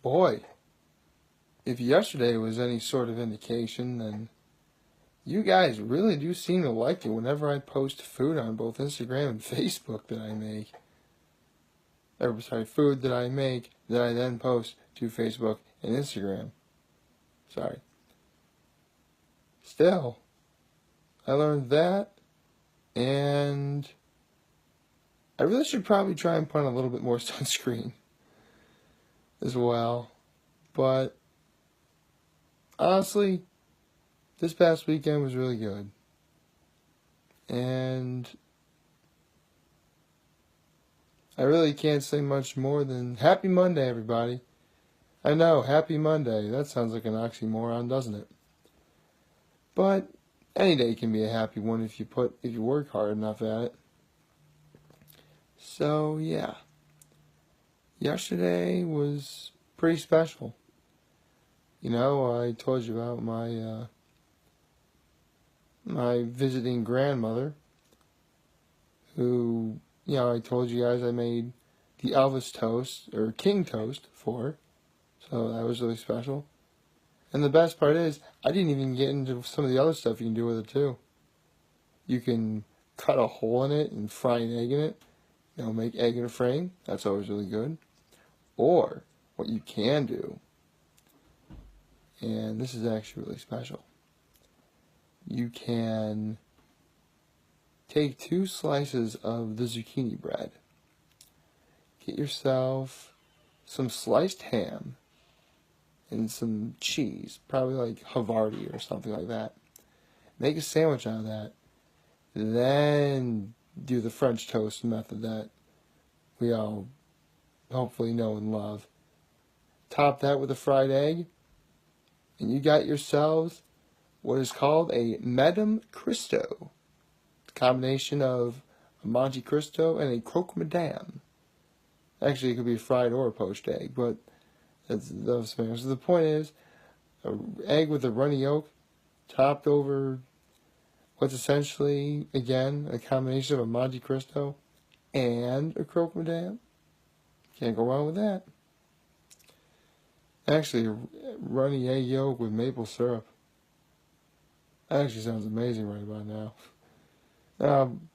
Boy, if yesterday was any sort of indication, then you guys really do seem to like it whenever I post food on both Instagram and Facebook that I make. Or, sorry, food that I make that I then post to Facebook and Instagram. Sorry. Still, I learned that, and I really should probably try and put on a little bit more sunscreen as well. But honestly, this past weekend was really good. And I really can't say much more than Happy Monday, everybody. I know, Happy Monday. That sounds like an oxymoron, doesn't it? But any day can be a happy one if you work hard enough at it. So yeah, yesterday was pretty special. You know, I told you about my my visiting grandmother, who, you know, I told you guys I made the Elvis toast, or King toast, for her. So that was really special. And the best part is, I didn't even get into some of the other stuff you can do with it too. You can cut a hole in it and fry an egg in it. You know, make egg in a frame. That's always really good. Or, what you can do, and this is actually really special, you can take 2 slices of the zucchini bread. Get yourself some sliced ham and some cheese, probably like Havarti or something like that. Make a sandwich out of that. Then do the French toast method that we all hopefully know and love. Top that with a fried egg, and you got yourselves what is called a Madame Cristo. A combination of a Monte Cristo and a Croque Madame. Actually, it could be fried or a poached egg, but that's those things. So the point is, an egg with a runny yolk, topped over what's essentially, again, a combination of a Monte Cristo and a Croque Madame. Can't go wrong with that. Actually, a runny egg yolk with maple syrup. That actually sounds amazing right about now. I'm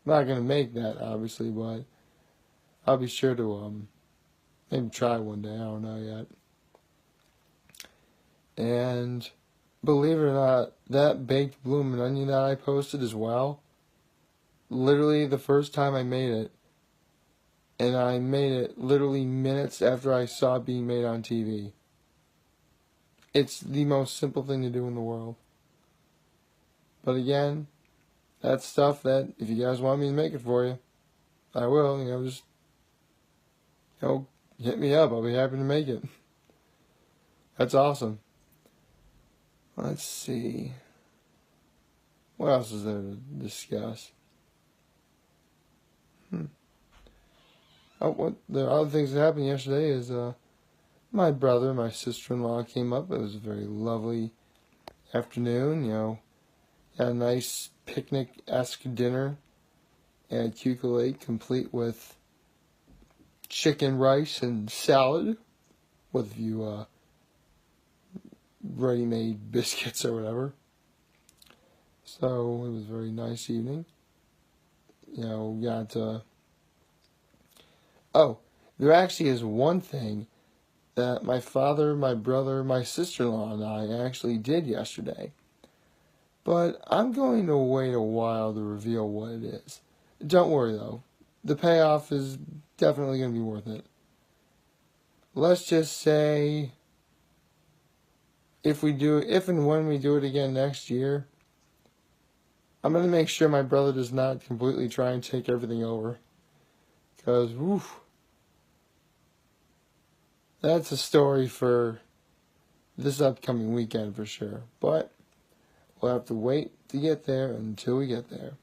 not going to make that, obviously, but I'll be sure to maybe try one day. I don't know yet. And believe it or not, that baked bloomin' onion that I posted as well, literally the first time I made it, and I made it literally minutes after I saw it being made on TV. It's the most simple thing to do in the world. But again, that's stuff that, if you guys want me to make it for you, I will. You know, just, you know, hit me up. I'll be happy to make it. That's awesome. Let's see. What else is there to discuss? Oh, what the other things that happened yesterday is my brother, my sister-in-law came up. It was a very lovely afternoon. You know, had a nice picnic-esque dinner at Cuca Lake, complete with chicken, rice, and salad with a few ready-made biscuits or whatever. So it was a very nice evening. You know, we got oh, there actually is one thing that my father, my brother, my sister-in-law, and I actually did yesterday. But I'm going to wait a while to reveal what it is. Don't worry, though. The payoff is definitely going to be worth it. Let's just say, if and when we do it again next year, I'm going to make sure my brother does not completely try and take everything over. Because, woof, that's a story for this upcoming weekend for sure. But we'll have to wait to get there until we get there.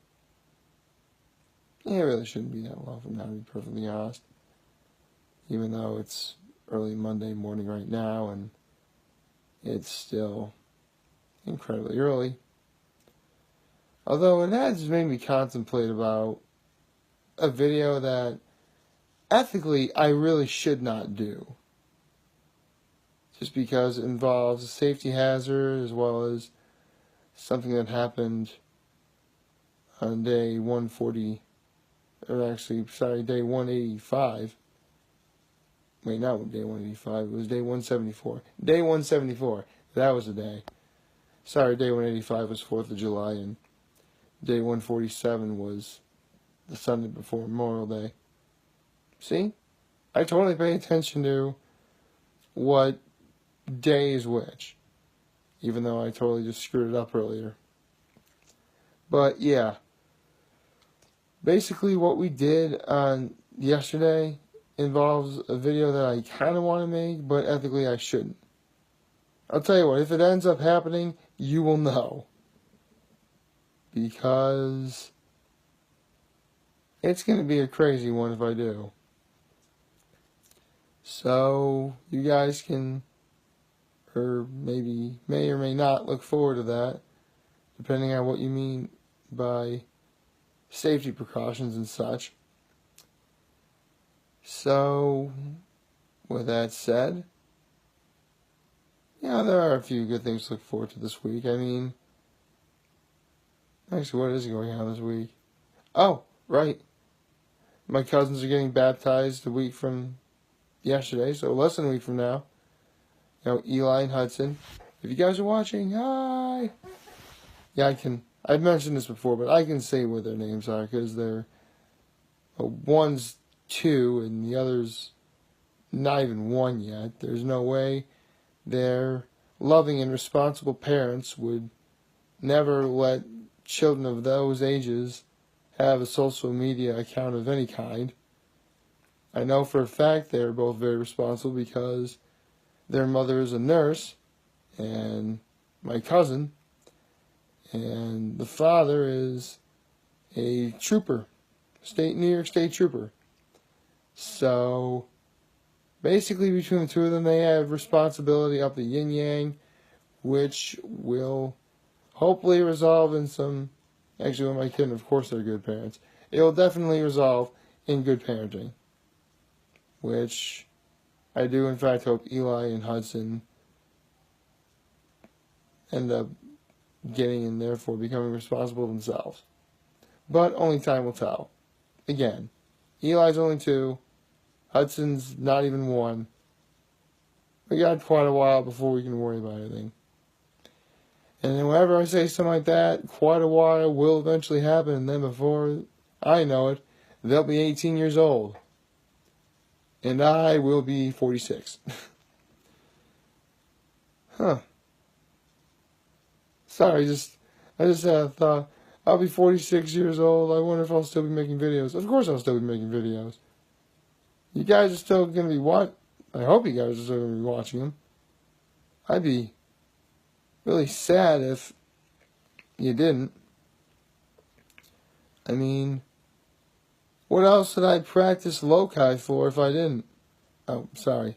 It really shouldn't be that long from now, to be perfectly honest. Even though it's early Monday morning right now, and it's still incredibly early. Although it has made me contemplate about a video that ethically I really should not do. just because it involves a safety hazard as well as something that happened on day 140, or actually, sorry, day 185. Wait, not day 185, it was day 174. Day 174, that was the day. Sorry, day 185 was 4th of July, and day 147 was the Sunday before Memorial Day. See? I totally pay attention to what day is which, even though I totally just screwed it up earlier. But yeah, basically what we did on yesterday involves a video that I kind of want to make, but ethically I shouldn't. I'll tell you what, if it ends up happening, you will know. Because it's going to be a crazy one if I do. So, you guys can, or maybe may or may not look forward to that, depending on what you mean by safety precautions and such. So, with that said, yeah, there are a few good things to look forward to this week. I mean, actually, what is going on this week? Oh, right. My cousins are getting baptized a week from yesterday, so less than a week from now. You know, Eli and Hudson. If you guys are watching, hi! Yeah, I've mentioned this before, but I can say what their names are, because they're, one's 2, and the other's not even 1 yet. There's no way their loving and responsible parents would never let children of those ages have a social media account of any kind. I know for a fact they're both very responsible because their mother is a nurse, and my cousin, and the father is a trooper, New York State trooper. So, basically between the two of them, they have responsibility up the yin-yang, which will hopefully resolve in some, actually with my kid, of course they're good parents, it will definitely resolve in good parenting. Which I do in fact hope Eli and Hudson end up getting and therefore becoming responsible themselves. But only time will tell. Again, Eli's only 2, Hudson's not even 1. We got quite a while before we can worry about anything. And then whenever I say something like that, quite a while will eventually happen, and then before I know it, they'll be 18 years old. And I will be 46. Huh. Sorry, I just had a thought. I'll be 46 years old. I wonder if I'll still be making videos. Of course I'll still be making videos. You guys are still going to be I hope you guys are still going to be watching them. I'd be really sad if you didn't. I mean, what else did I practice Lokai for if I didn't? Oh, sorry.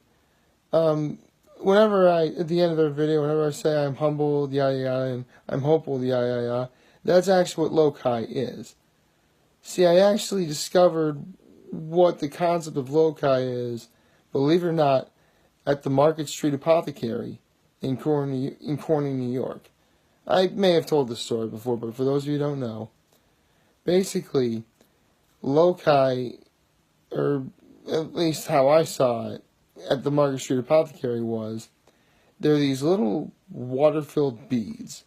Whenever at the end of every video, whenever I say I'm humble, yada yada, and I'm hopeful, yada yada, that's actually what Lokai is. See, I actually discovered what the concept of Lokai is, believe it or not, at the Market Street Apothecary in Corning, New York. I may have told this story before, but for those of you who don't know, basically, Lokai, or at least how I saw it at the Market Street Apothecary, was there are these little water-filled beads.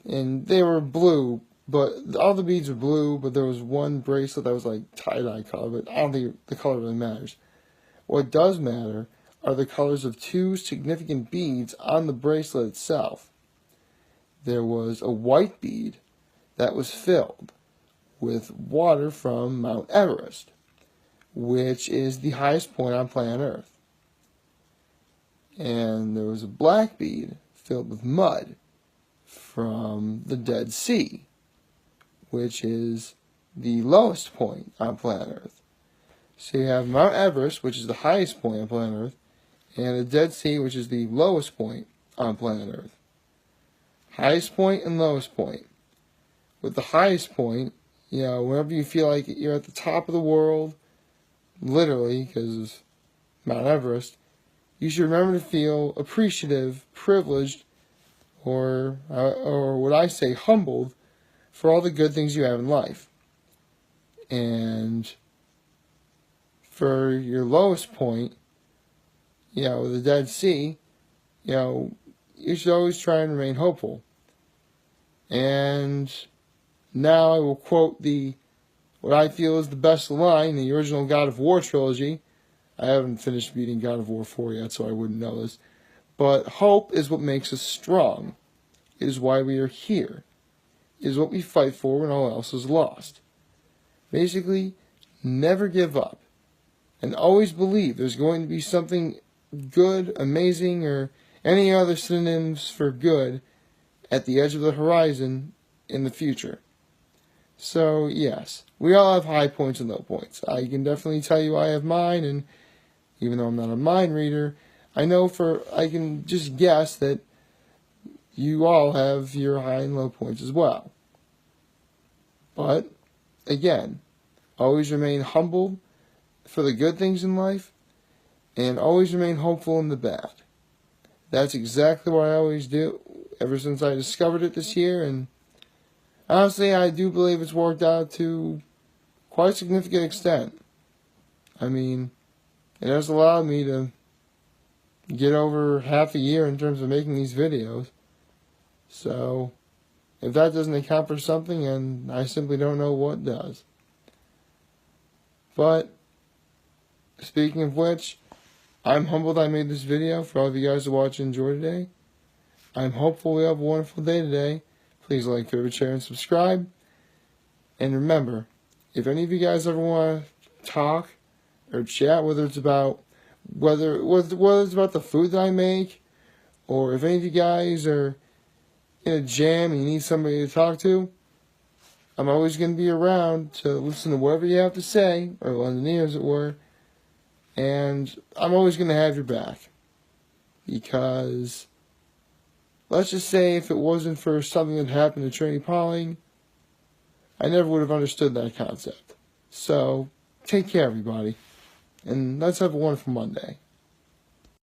And they were blue, but all the beads were blue, but there was one bracelet that was like tie-dye color, but I don't think the color really matters. What does matter are the colors of 2 significant beads on the bracelet itself. There was a white bead that was filled with water from Mount Everest, which is the highest point on planet Earth. And there was a black bead filled with mud from the Dead Sea, which is the lowest point on planet Earth. So you have Mount Everest, which is the highest point on planet Earth, and the Dead Sea, which is the lowest point on planet Earth. Highest point and lowest point. With the highest point, you know, whenever you feel like you're at the top of the world, literally, because of Mount Everest, you should remember to feel appreciative, privileged, or what I say, humbled for all the good things you have in life. And for your lowest point, the Dead Sea, you should always try and remain hopeful. And now I will quote what I feel is the best line in the original God of War trilogy. I haven't finished beating God of War 4 yet, so I wouldn't know this. But hope is what makes us strong. It is why we are here. It is what we fight for when all else is lost. Basically, never give up. And always believe there's going to be something good, amazing, or any other synonyms for good at the edge of the horizon in the future. So, yes, we all have high points and low points. I can definitely tell you I have mine, and even though I'm not a mind reader, I can just guess that you all have your high and low points as well. But, again, always remain humble for the good things in life, and always remain hopeful in the bad. That's exactly what I always do, ever since I discovered it this year, and honestly, I do believe it's worked out to quite a significant extent. I mean, it has allowed me to get over half a year in terms of making these videos. So, if that doesn't account for something, and I simply don't know what does. But, speaking of which, I'm humbled I made this video for all of you guys to watch and enjoy today. I'm hopeful we have a wonderful day today. Please like, favorite, share, and subscribe. And remember, if any of you guys ever want to talk or chat, whether it's about the food that I make, or if any of you guys are in a jam and you need somebody to talk to, I'm always going to be around to listen to whatever you have to say, or lend an ear, as it were. And I'm always going to have your back. Because, let's just say if it wasn't for something that happened to Trinity Pauling, I never would have understood that concept. So, take care, everybody. And let's have a wonderful Monday.